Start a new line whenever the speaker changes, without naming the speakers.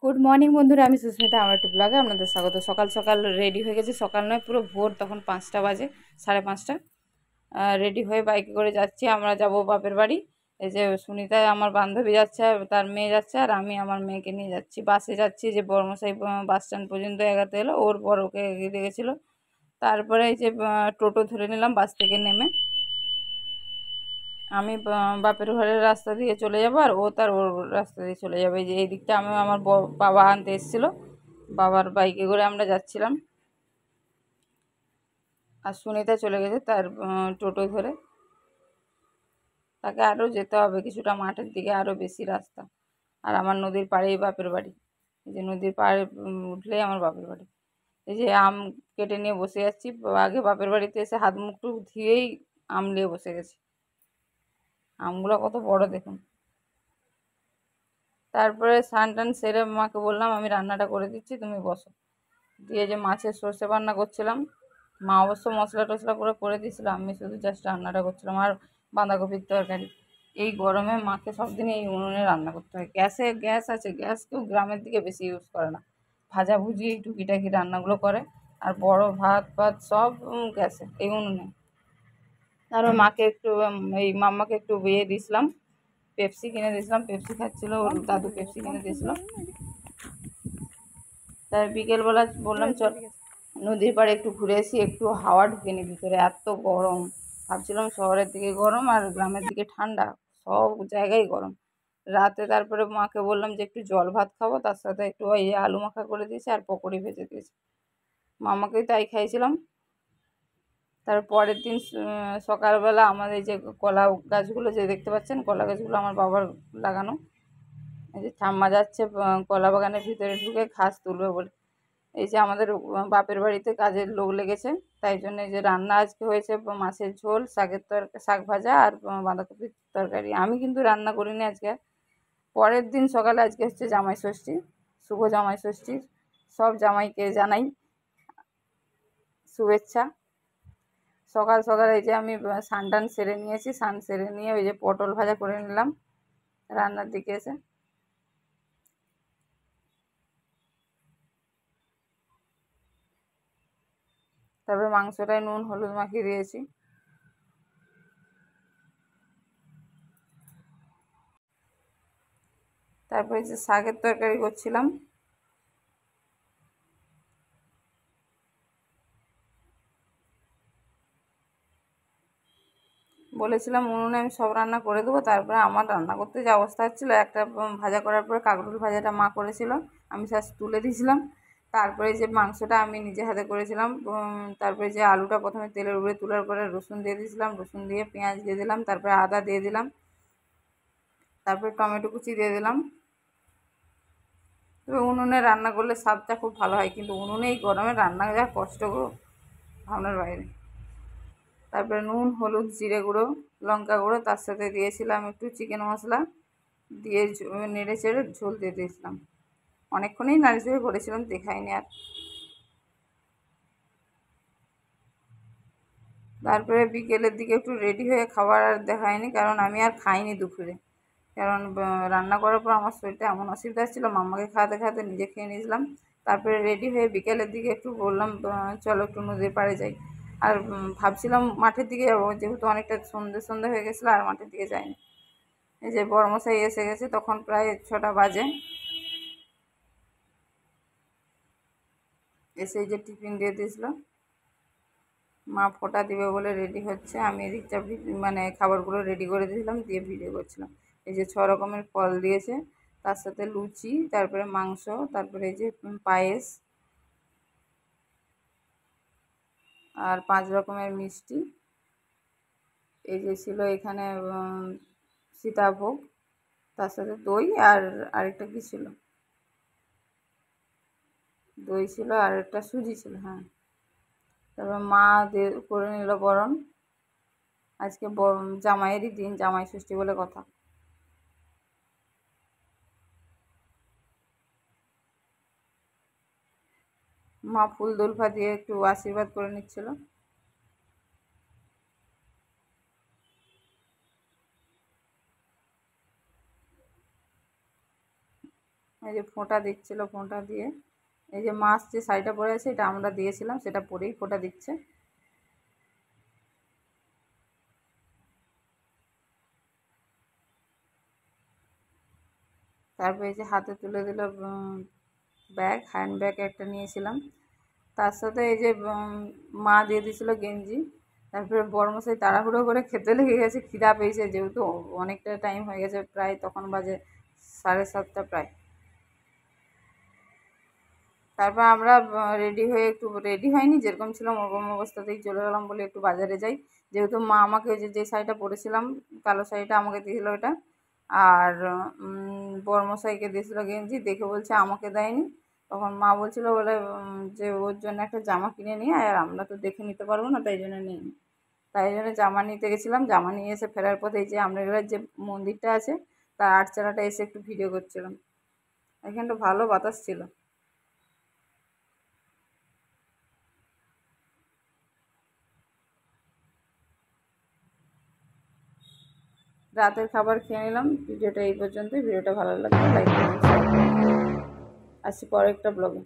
Good morning বন্ধুরা, আমি সুস্মিতা। আমার একটু ব্লগে আপনাদের স্বাগত। সকাল সকাল রেডি হয়ে গেছি, সকাল নয় পুরো ভোর, তখন 5টা বাজে, 5:30। রেডি হয়ে বাইকে করে যাচ্ছি, আমরা যাব বাপের বাড়ি। এই যে সুনিতা আমার বান্ধবী যাচ্ছে, তার মেয়ে যাচ্ছে, আর আমি আমার মেয়েকে নিয়ে যাচ্ছি। বাসে যাচ্ছি, যে বড়মশাই বাস স্ট্যান্ড পর্যন্ত এগাতে এলো, ওর পর ওকে এগিয়ে দিয়ে গেছিলো। তারপরে এই যে টোটো ধরে নিলাম বাস থেকে নেমে। আমি বাপের ঘরের রাস্তা দিয়ে চলে যাবো, আর ও তার ওর রাস্তা দিয়ে চলে যাবে। এই যে এই দিকটা আমি আমার বাবা আনতে এসেছিলো, বাবার বাইকে করে আমরা যাচ্ছিলাম। আর সুনিতা চলে গেছে তার টোটো ধরে। তাকে আরও যেতে হবে কিছুটা মাঠের দিকে, আরও বেশি রাস্তা। আর আমার নদীর পাড়েই বাপের বাড়ি। এই যে নদীর পাড়ে উঠলেই আমার বাপের বাড়ি। এই যে আম কেটে নিয়ে বসে যাচ্ছি। আগে বাপের বাড়িতে এসে হাত মুখ টুক ধুয়েই আম নিয়ে বসে গেছি। আমগুলো কত বড় দেখুন। তারপরে স্নান টান সেরে মাকে বললাম আমি রান্নাটা করে দিচ্ছি, তুমি বসো। দিয়ে যে মাছের সর্ষে রান্না করছিলাম, মা অবশ্য মশলা টশলা করে দিয়েছিল, আমি শুধু জাস্ট রান্নাটা করছিলাম। আর বাঁধাকপির তরকারি। এই গরমে মাকে সব দিন এই উনুনে রান্না করতে হয়। গ্যাস আছে, গ্যাস কেউ গ্রামের দিকে বেশি ইউজ করে না। ভাজাভুজি এই টুকিটাকি রান্নাগুলো করে। আর বড় ভাত ফাত সব গ্যাসে, এই উনুনে। তারপর মাকে একটু এই মাম্মাকে একটু বিয়ে দিয়েছিলাম, পেপসি কিনে দিয়েছিলাম। পেপসি খাচ্ছিল, ওর দাদু পেপসি কিনে দিয়েছিল। তাই বিকেলবেলা বললাম চল নদীর পাড়ে একটু ঘুরে আসি, একটু হাওয়া ঢুকে নি ভিতরে, এত গরম। ভাবছিলাম শহরের দিকে গরম আর গ্রামের দিকে ঠান্ডা, সব জায়গায় গরম। রাতে তারপরে মাকে বললাম যে একটু জল ভাত খাবো, তার সাথে একটু ওই আলু মাখা করে দিয়েছি আর পকোড়ি ভেজে দিয়েছি। মামাকেই তাই খাইছিলাম। তার পরের দিন সকালবেলা আমাদের এই যে কলা গাছগুলো যে দেখতে পাচ্ছেন, কলা গাছগুলো আমার বাবার লাগানো। এই যে ঠাম্মা যাচ্ছে কলা বাগানের ভিতরে ঢুকে ঘাস তুলবে বলে। এই যে আমাদের বাপের বাড়িতে কাজের লোক লেগেছে, তাই জন্য এই যে রান্না আজকে হয়েছে মাছের ঝোল, শাক ভাজা আর বাঁধাকপির তরকারি। আমি কিন্তু রান্না করিনি আজকে। পরের দিন সকালে আজকে হচ্ছে জামাই ষষ্ঠী, শুভ জামাই ষষ্ঠী। সব জামাইকে জানাই শুভেচ্ছা। সকাল সকাল এই যে আমি স্নান টান সেরে নিয়েছি, স্নান সেরে নিয়ে ওই যে পটল ভাজা করে নিলাম রান্নার দিকে এসে। তারপরে মাংসটায় নুন হলুদ মাখিয়ে দিয়েছি। তারপরে যে শাকের তরকারি করছিলাম। বলেছিলাম উনুনে আমি সব রান্না করে দেবো, তারপরে আমার রান্না করতে যে অবস্থা হচ্ছিলো, একটা ভাজা করার পরে কাঁকরোল ভাজাটা মা করেছিল, আমি জাস্ট তুলে দিয়েছিলাম। তারপরে যে মাংসটা আমি নিজে হাতে করেছিলাম। তারপরে যে আলুটা প্রথমে তেলের উপরে তোলার পরে রসুন দিয়ে দিয়েছিলাম, রসুন দিয়ে পেঁয়াজ দিয়ে দিলাম, তারপরে আদা দিয়ে দিলাম, তারপরে টমেটো কুচি দিয়ে দিলাম। তবে উনুনে রান্না করলে স্বাদটা খুব ভালো হয়, কিন্তু উনুনে এই গরমে রান্না যা কষ্ট গো, ভাবনার বাইরে। তারপরে নুন হলুদ জিরে গুঁড়ো লঙ্কা গুঁড়ো, তার সাথে দিয়েছিলাম একটু চিকেন মশলা, দিয়ে নেড়ে চেড়ে ঝোল দিয়ে দিয়েছিলাম। অনেকক্ষণই নাড়ি চেড়ে করেছিলাম, দেখাইনি আর। তারপরে বিকেলের দিকে একটু রেডি হয়ে খাবার আর দেখায়নি, কারণ আমি আর খাইনি দুপুরে। কারণ রান্না করার পর আমার শরীরটা এমন অসুবিধা ছিল, মাম্মাকে খাওয়াতে খাওয়াতে নিজে খেয়ে নিয়েছিলাম। তারপরে রেডি হয়ে বিকেলের দিকে একটু বললাম চলো একটু নদীর পাড়ে যাই। আর ভাবছিলাম মাঠের দিকে যাবো, যেহেতু অনেকটা সন্ধে সন্ধে হয়ে গেছিলো, আর মাঠের দিকে যাইনি। এই যে বড়মশাই এসে গেছে, তখন প্রায় 6টা বাজে। এসে এই যে টিফিন দিয়ে দিয়েছিল, মা ফোঁটা দিবে বলে রেডি হচ্ছে। আমি এদিকটা মানে খাবারগুলো রেডি করে দিয়েছিলাম, দিয়ে ভিডিও করছিলাম। এই যে 6 রকমের ফল দিয়েছে, তার সাথে লুচি, তারপরে মাংস, তারপরে এই যে পায়েস, আর 5 রকমের মিষ্টি। এই যে ছিল এখানে সীতাভোগ, তার সাথে দই, আর আরেকটা কী ছিল, দই ছিল আর একটা সুজি ছিল, হ্যাঁ। তারপর মা করে নিল বরণ। আজকে জামাইয়েরই দিন, জামাই ষষ্ঠী বলে কথা। মা ফুল দোলফা দিয়ে একটু আশীর্বাদ করে নিচ্ছিল। এই যে ফোঁটা দিচ্ছিল, ফোঁটা দিয়ে এই যে মাছ যে শাড়িটা পরে আছে এটা আমরা দিয়েছিলাম, সেটা পরেই ফোঁটা দিচ্ছে। তারপর এই যে হাতে তুলে দিল ব্যাগ, হ্যান্ড ব্যাগ একটা নিয়েছিলাম, তার সাথে এই যে মা দিয়ে দিয়েছিলো গেঞ্জি। তারপরে বড়মশাই তাড়াহুড়ো করে খেতে লেগে গেছে, খিদা পেয়েছে যেহেতু অনেকটা টাইম হয়ে গেছে, প্রায় তখন বাজে 7:30 প্রায়। তারপর আমরা রেডি হয়ে, একটু রেডি হয়নি, যেরকম ছিলাম ওরকম অবস্থাতেই চলে গেলাম, বলে একটু বাজারে যাই। যেহেতু মা আমাকে ওই যে শাড়িটা পরেছিলাম কালো শাড়িটা আমাকে দিয়েছিলো ওটা, আর বড়মশাইকে দিয়েছিলো গেঞ্জি, দেখে বলছে আমাকে দেয়নি। তখন মা বলছিলো বলে যে ওর জন্য একটা জামা কিনে নিয়ে আর আমরা তো দেখে নিতে পারবো না, তাই জন্য নিইনি। তাই জন্য জামা নিতে গেছিলাম, জামা নিয়ে এসে ফেরার পথে এই যে আমরাগুলার যে মন্দিরটা আছে তার আটচালাটা এসে একটু ভিডিও করছিলাম। এখানটা ভালো বাতাস ছিল। রাতের খাবার খেয়ে নিলাম। ভিডিওটা এই পর্যন্তই। ভিডিওটা ভালো লাগলে লাইক করুন, শেয়ার করুন। আসছি পরে একটা ব্লগে।